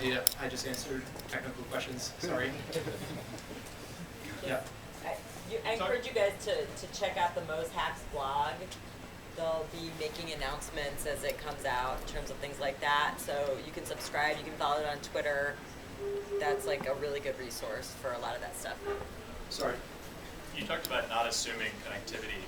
idea. I just answered technical questions. Sorry. Yeah. I encourage you guys to check out the Mo's Hacks blog. They'll be making announcements as it comes out in terms of things like that. So you can subscribe, you can follow it on Twitter. That's like a really good resource for a lot of that stuff. Sorry. You talked about not assuming connectivity.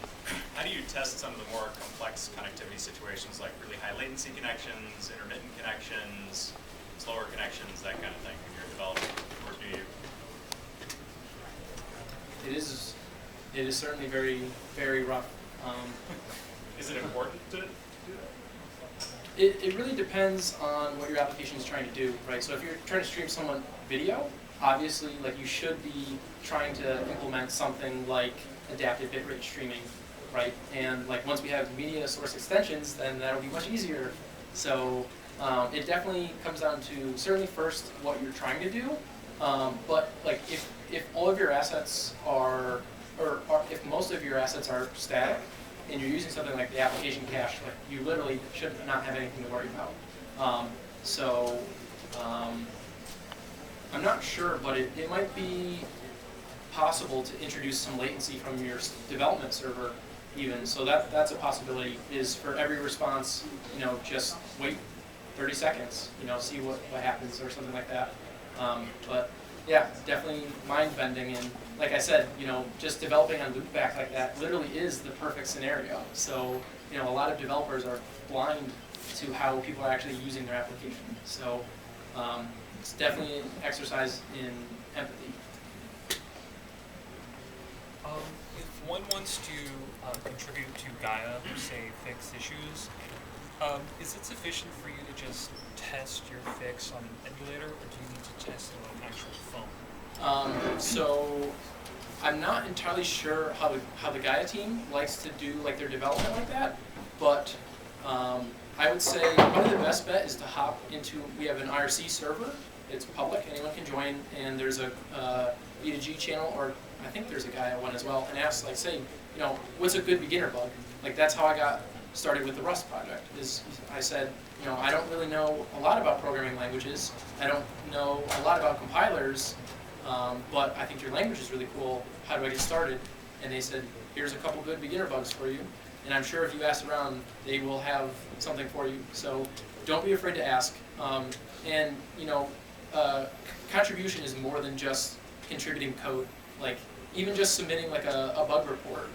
How do you test some of the more complex connectivity situations, like really high latency connections, intermittent connections, slower connections, that kind of thing when you're developing, or do you? It is certainly very, very rough. Is it important to do that? It really depends on what your application is trying to do, right? So if you're trying to stream someone video, obviously, like, you should be trying to implement something like adaptive bitrate streaming, right? And like once we have media source extensions, then that'll be much easier. So it definitely comes down to certainly first what you're trying to do, but like if all of your assets are, or if most of your assets are static, and you're using something like the application cache, like, you literally should not have anything to worry about. I'm not sure, but it might be possible to introduce some latency from your development server even. So that's a possibility, is for every response, just wait 30 seconds, see what happens or something like that. But yeah, definitely mind bending, and like I said, just developing on loopback like that literally is the perfect scenario. So, a lot of developers are blind to how people are actually using their application. So, it's definitely an exercise in empathy. If one wants to contribute to Gaia, say fix issues, is it sufficient for you to just test your fix on an emulator, or do you need to test it on an actual phone? So I'm not entirely sure how the Gaia team likes to do like their development like that, but I would say probably the best bet is to hop into, we have an IRC server. It's public, anyone can join, and there's a B2G channel, or I think there's a Gaia one as well, and ask, like, say, what's a good beginner bug? Like, that's how I got started with the Rust project, is I said, I don't really know a lot about programming languages. I don't know a lot about compilers, but I think your language is really cool. How do I get started? And they said, here's a couple good beginner bugs for you. And I'm sure if you ask around, they will have something for you. So don't be afraid to ask. Contribution is more than just contributing code. Like, even just submitting like a bug report,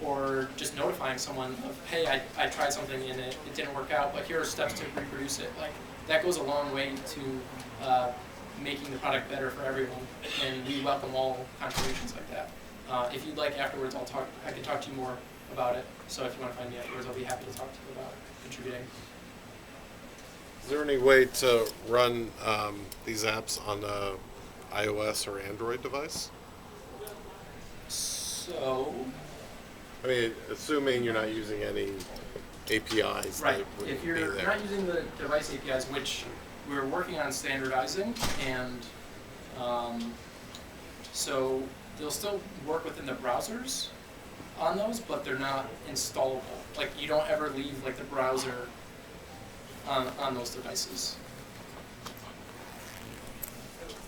or just notifying someone of, hey, I tried something and it didn't work out, but here are steps to reproduce it. Like, that goes a long way to making the product better for everyone, and we welcome all contributions like that. If you'd like, afterwards, I can talk to you more about it. So if you want to find me afterwards, I'll be happy to talk to you about contributing. Is there any way to run these apps on a iOS or Android device? So, I mean, assuming you're not using any APIs. right. That If be you're there. not using the device APIs, which we're working on standardizing, and so they'll still work within the browsers on those, but they're not installable. Like, you don't ever leave like the browser on those devices.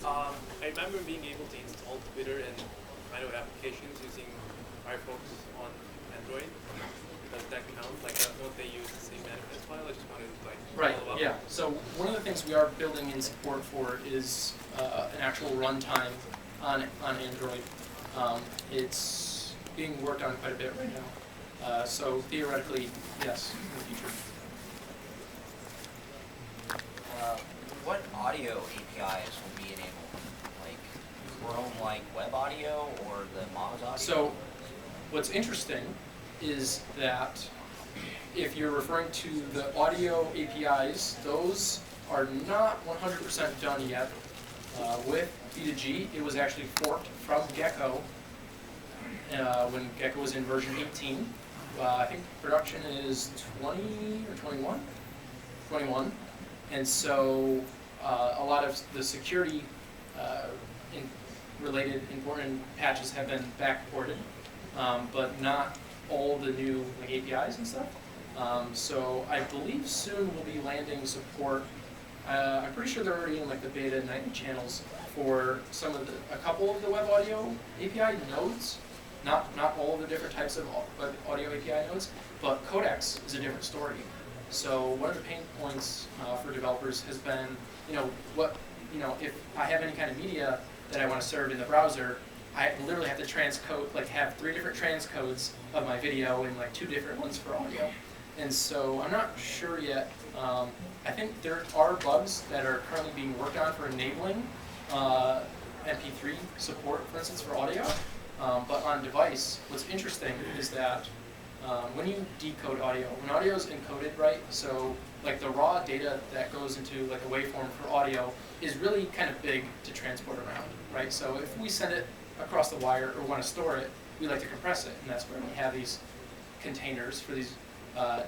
I remember being able to install Twitter and iOS applications using Firefox on Android. Does that count? Like, don't they use the same manifest file? I just wanted to Right, follow up. yeah. So one of the things we are building in support for is an actual runtime on Android. It's being worked on quite a bit right now. So theoretically, yes, in the future. What audio APIs will be enabled? Like Chrome, like web audio, or the Moz audio? So what's interesting is that if you're referring to the audio APIs, those are not 100% done yet. With B2G, it was actually forked from Gecko when Gecko was in version 18. I think production is 20 or 21? 21. And so a lot of the security related important patches have been backported, but not all the new APIs and stuff. So I believe soon we'll be landing support I'm pretty sure they're already in like the beta 90 channels for a couple of the web audio API nodes. Not all of the different types of web audio API nodes, but codecs is a different story. So one of the pain points for developers has been, if I have any kind of media that I want to serve in the browser, I literally have to transcode, like have 3 different transcodes of my video and like 2 different ones for audio. And so I'm not sure yet. I think there are bugs that are currently being worked on for enabling MP3 support, for instance, for audio. But on device, what's interesting is that when you decode audio, when audio is encoded, right, so like the raw data that goes into like a waveform for audio is really kind of big to transport around, right? So if we send it across the wire or want to store it, we like to compress it, and that's where we have these containers for these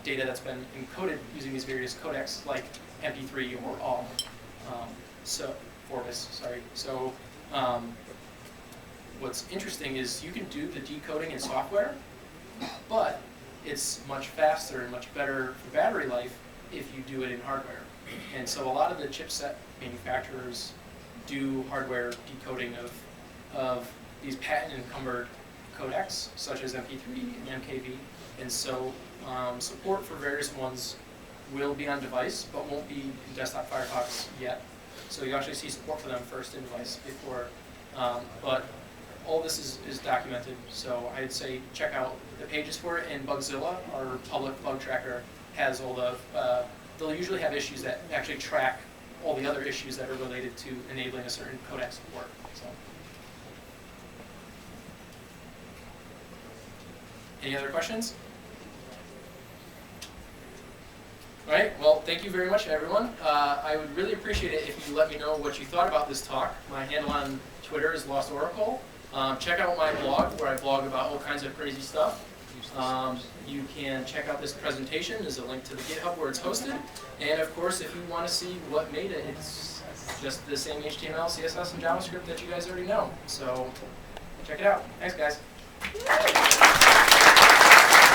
data that's been encoded using these various codecs like MP3 or OGG, Forbis, sorry. So what's interesting is you can do the decoding in software, but it's much faster and much better for battery life if you do it in hardware. And so a lot of the chipset manufacturers do hardware decoding of these patent-encumbered codecs, such as MP3 and MKV. And so support for various ones will be on device, but won't be in desktop Firefox yet. So you actually see support for them first in device before. But all this is documented, so I'd say check out the pages for it, and Bugzilla, our public bug tracker, has all the, they'll usually have issues that actually track all the other issues that are related to enabling a certain codec support. So. Any other questions? All right, well, thank you very much, everyone. I would really appreciate it if you let me know what you thought about this talk. My handle on Twitter is Lost Oracle. Check out my blog, where I blog about all kinds of crazy stuff. You can check out this presentation. There's a link to the GitHub where it's hosted. And of course, if you want to see what made it, it's just the same HTML, CSS, and JavaScript that you guys already know. So check it out. Thanks, guys.